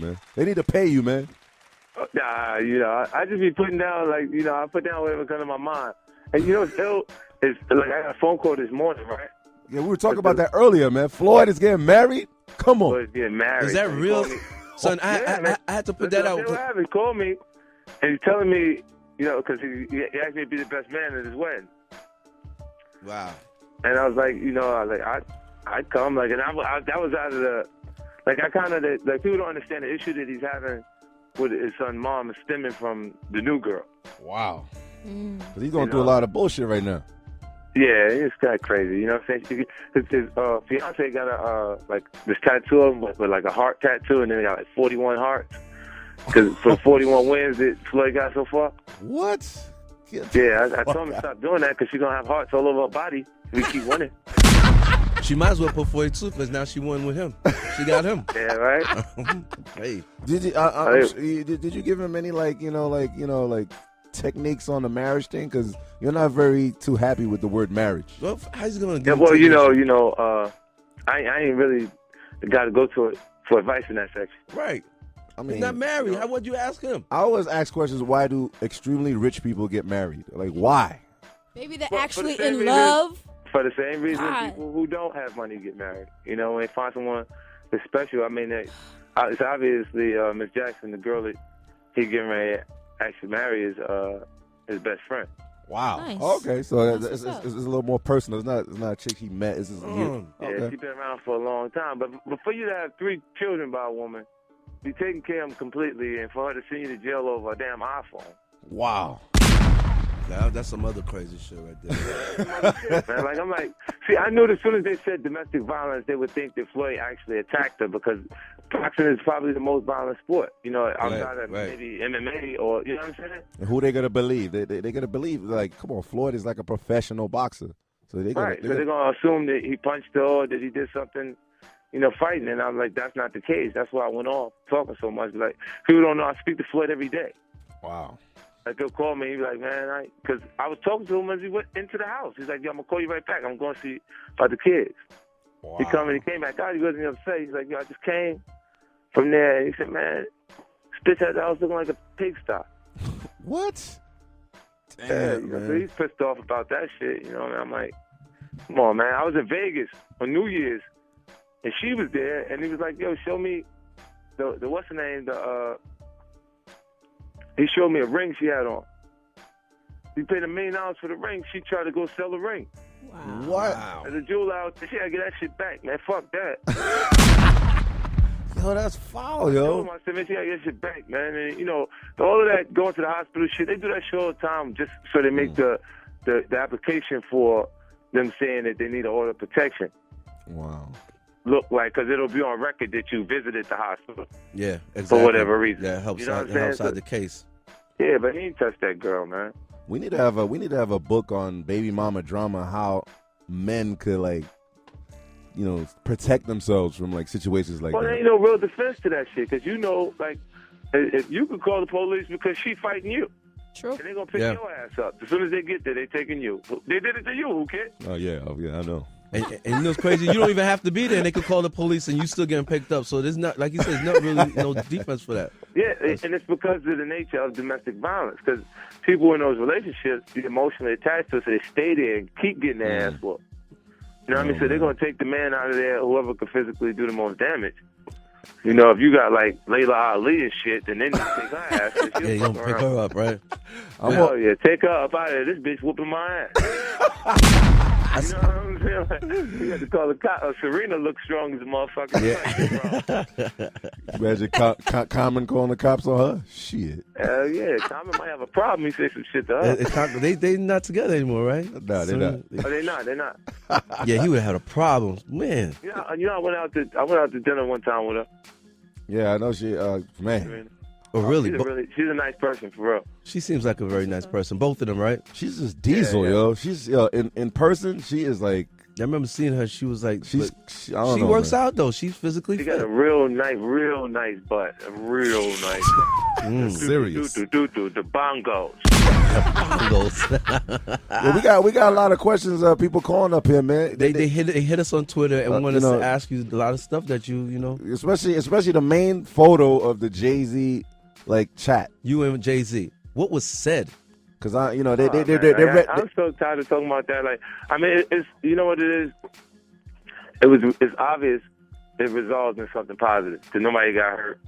Man, they need to pay you, man. Nah, I just be putting down, like, I put down whatever comes to my mind. And what's ill is, like, I got a phone call this morning, right? Yeah, we were talking about that earlier, man. Floyd is getting married? Come on. Floyd's getting married. Is that real? Son, I had to put that out. He called me, and he's telling me, because he asked me to be the best man at his wedding. Wow. And I was like, I'd come, like, and that was out of the, like, I kind of, like, people don't understand the issue that he's having with his son mom is stemming from the new girl. Wow. Because he's going through a lot of bullshit right now. Yeah, it's kind of crazy. You know what I'm saying? His fiance got like this tattoo of him with like a heart tattoo, and then he got like 41 hearts. Because for 41 wins that Floyd got so far. What? Yeah, I told him to stop doing that because she's going to have hearts all over her body if we keep winning. She might as well put 42 because now she won with him. She got him. Yeah, right? Hey. Did you give him any like techniques on the marriage thing? Because you're not too happy with the word marriage. Well, how's he going to get I ain't really the guy to go to it for advice in that section. Right. I mean, he's not married. How would you ask him? I always ask questions, why do extremely rich people get married? Like, why? Maybe they're actually in love. For the same reason people who don't have money get married. When they find someone that's special. I mean, it's obviously Miss Jackson, the girl that he's getting ready to actually marry, is his best friend. Wow. Nice. Okay, so it's a little more personal. It's not a chick he met. It's just Yeah, she's been around for a long time. But for you to have 3 children by a woman, be taking care of them completely, and for her to send you to jail over a damn iPhone. Wow. That's some other crazy shit right there. Man, like, I'm like, see, I knew as soon as they said domestic violence, they would think that Floyd actually attacked her because boxing is probably the most violent sport, outside of maybe MMA or, you know what I'm saying? And who they gonna believe? They gonna believe, like, come on, Floyd is like a professional boxer, so they're gonna assume that he punched her or that he did something, fighting. And I'm like, that's not the case. That's why I went off talking so much. Like, people don't know I speak to Floyd every day. Wow. Like, he'll call me, he'll be like, man, because I was talking to him as he went into the house. He's like, yo, I'm going to call you right back. I'm going to see about the kids. Wow. He came back out. He wasn't upset. He's like, yo, I just came from there. And he said, man, this bitch had the house looking like a pigsty. What? Damn, man. So he's pissed off about that shit. And I'm like, come on, man. I was in Vegas on New Year's, and she was there, and he was like, yo, show me the what's her name, he showed me a ring she had on. He paid $1 million for the ring. She tried to go sell the ring. Wow. What? As a jeweler out, she had to get that shit back, man. Fuck that. Yo, that's foul, yo. I said, man, she got to get that shit back, man. And, all of that going to the hospital shit, they do that shit all the time just so they make the application for them saying that they need an order of protection. Wow. Look like, because it'll be on record that you visited the hospital. Yeah, exactly. For whatever reason. Yeah, it helps out the case. Yeah, but he ain't touched that girl, man. We need to have a book on baby mama drama, how men could protect themselves from situations like that. Well, there ain't no real defense to that shit, because if you could call the police because she fighting you. True. And they're gonna pick your ass up. As soon as they get there, they taking you. They did it to you, kid. Oh yeah, I know. And what's crazy? You don't even have to be there, and they could call the police, and you still getting picked up. So there's not, like you said, there's not really no defense for that. Yeah, and it's because of the nature of domestic violence. Because people in those relationships be emotionally attached to it, so they stay there and keep getting their ass whooped. You know what I mean? So they're gonna take the man out of there, whoever could physically do the most damage. If you got like Layla Ali and shit, then they need to take her ass. Yeah, you don't pick her up, right? Take her up out of there. This bitch whooping my ass. You know what I'm saying? Like, you have to call the cop. Serena looks strong as a motherfucker. Yeah. Imagine Common calling the cops on her? Shit. Hell yeah. Common might have a problem. He say some shit to her. They not together anymore, right? No, they're not. Oh, they're not. Yeah, he would have had a problem. Man. I went out to dinner one time with her. Yeah, I know she, man. Oh, really? She's a nice person, for real. She seems like a very nice person. Both of them, right? She's just diesel, yo. She's in person. She is like. I remember seeing her. She was like. She works out though. She's physically fit. She got a real nice butt. A real nice. Serious. The bongos. Bongos. Well, we got a lot of questions. People calling up here, man. They hit us on Twitter and want us you know, to ask you a lot of stuff that you know. Especially the main photo of the Jay-Z like chat. You and Jay-Z. What was said? Because I'm so tired of talking about that. Like, I mean, it's you know what it is. It's obvious it resolved in something positive because nobody got hurt.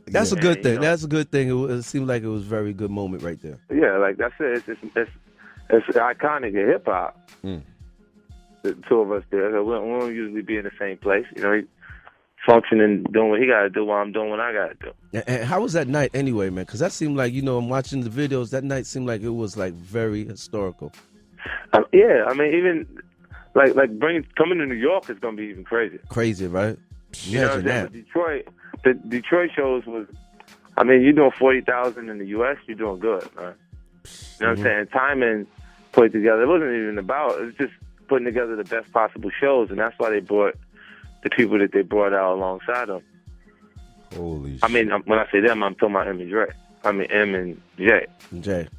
That's a good thing. That's a good thing. It seemed like it was a very good moment right there. Yeah, like that's it. It's iconic in hip hop. The two of us there. So we don't usually be in the same place. You know, he functioning, doing what he got to do while I'm doing what I got to do. And how was that night anyway, man? Because that seemed like, you know, I'm watching the videos. That night seemed like it was like very historical. Yeah, I mean, even like coming to New York is gonna be even crazier. Crazy, right? You know what I'm saying? But the Detroit shows was, I mean, you're doing 40,000 in the U.S. You're doing good, man. You know what I'm saying? Timing put it together. It wasn't even about. It was just putting together the best possible shows, and that's why they brought the people that they brought out alongside them. Holy shit. I mean, when I say them, I'm talking about M and Dre. I mean, M and J. Jay.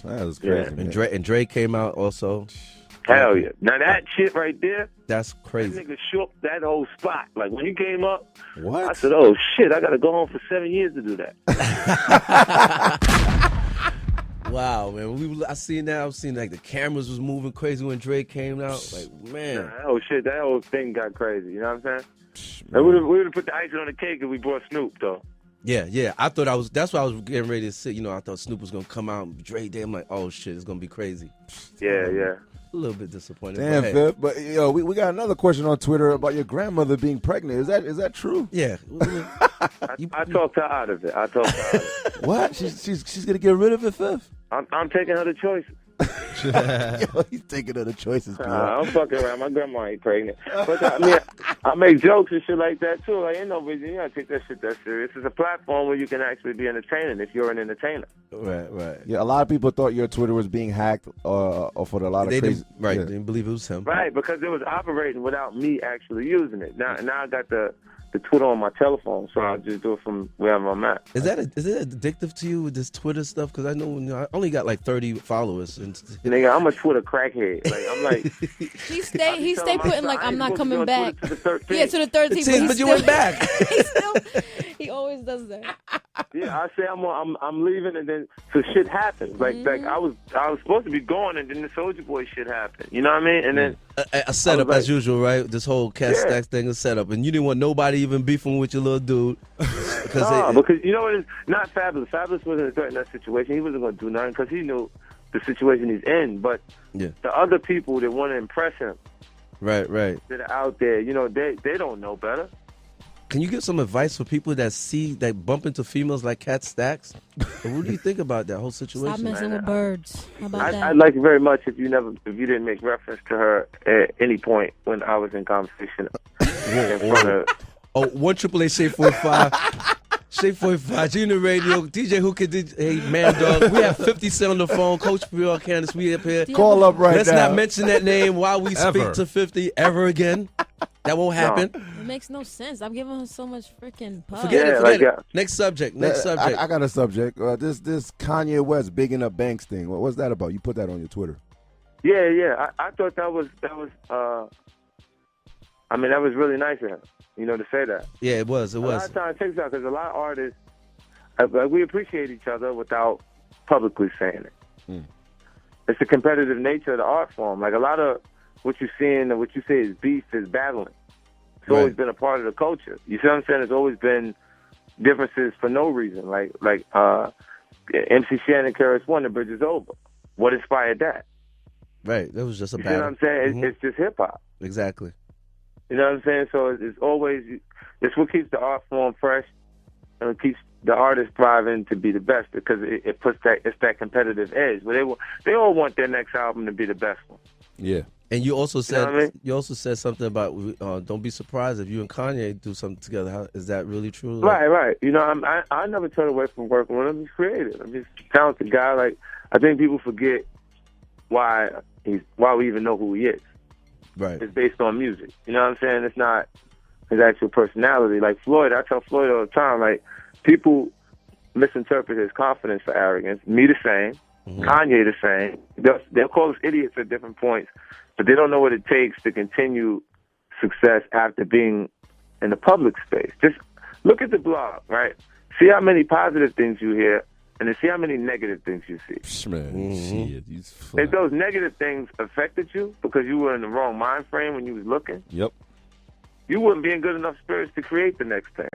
That was crazy. Yeah. And Dre came out also. Hell yeah. Now that shit right there, that's crazy. That nigga shook that whole spot. Like when he came up, what? I said, oh shit, I got to go home for 7 years to do that. Wow, man. I seen that. I've seen like the cameras was moving crazy when Dre came out. Like, man. Oh shit, that whole thing got crazy. You know what I'm saying? And we would have put the icing on the cake if we brought Snoop though. Yeah. I thought that's why I was getting ready to sit. You know, I thought Snoop was gonna come out and Dre Day. I'm like, oh shit, it's gonna be crazy. Yeah. A little bit disappointed. Damn, Fifth. But yo, we got another question on Twitter about your grandmother being pregnant. Is that true? Yeah. I talked her out of it. What? She's gonna get rid of it, Fifth? I'm taking her the choices. Yo, he's taking her the choices. I'm fucking around. My grandma ain't pregnant. But I mean, I make jokes and shit like that too. Like, ain't no reason you gotta take that shit that serious. It's a platform where you can actually be entertaining if you're an entertainer. Right. Yeah, a lot of people thought your Twitter was being hacked, or for a lot of crazy. They didn't believe it was him. Right, because it was operating without me actually using it. Now I got the Twitter on my telephone, so I'll just do it from wherever I'm at. Is it addictive to you with this Twitter stuff? Because I know I only got like 30 followers. Nigga, I'm a Twitter crackhead. Like I'm like he stay putting like I'm not coming back. To the 13th. Yeah, to the 13th. But you went back. He always does that. Yeah, I say I'm leaving, and then so shit happens. Like I was supposed to be going, and then the Soulja Boy shit happened. You know what I mean? And then a setup as usual, right? This whole cat stacks thing is set up, and you didn't want nobody even beefing with your little dude. Because you know what? It's not Fabulous. Fabulous wasn't a threat in that situation. He wasn't going to do nothing because he knew the situation he's in. But the other people that want to impress him, right, that are out there, you know, they don't know better. Can you give some advice for people that bump into females like Cat Stacks? What do you think about that whole situation? Stop messing with birds. How about that? I'd like it very much if you didn't make reference to her at any point when I was in conversation in front of. 1-888-SHADE-45. Shade 45, Junior Radio, DJ Hookah, hey, Man Dog. We have 50 Cent on the phone. Coach Bill Candace, we up here. Call up right Let's now. not mention that name while we speak to 50 ever again. That won't happen. It makes no sense. I'm giving her so much freaking pub. Forget it. Next subject. I got a subject. This Kanye West bigging up Banks thing. What's that about? You put that on your Twitter. Yeah. I thought that was. I mean, that was really nice of him. You know, to say that. Yeah, it was. A lot of times it takes out because a lot of artists, we appreciate each other without publicly saying it. It's the competitive nature of the art form. Like a lot of what you're seeing and what you say is beef is battling. It's always been a part of the culture. You see what I'm saying? There's always been differences for no reason. Like MC Shannon, Karis One, The Bridge is Over. What inspired that? Right. That was just a battle. You know what I'm saying? It's just hip hop. Exactly. You know what I'm saying? So it's always, it's what keeps the art form fresh and it keeps the artist thriving to be the best because it puts it's that competitive edge. But they all want their next album to be the best one. Yeah. And you also said you know what I mean? said something about don't be surprised if you and Kanye do something together. Is that really true? Right. You know, I never turn away from working with him. He's creative. I'm just a talented guy. Like I think people forget why we even know who he is. Right. It's based on music. You know what I'm saying? It's not his actual personality. Like Floyd, I tell Floyd all the time, like, people misinterpret his confidence for arrogance. Me the same. Kanye the same. They'll call us idiots at different points, but they don't know what it takes to continue success after being in the public space. Just look at the blog, right? See how many positive things you hear, and then see how many negative things you see. Man, shit, If those negative things affected you because you were in the wrong mind frame when you was looking, Yep. you wouldn't be in good enough spirits to create the next thing.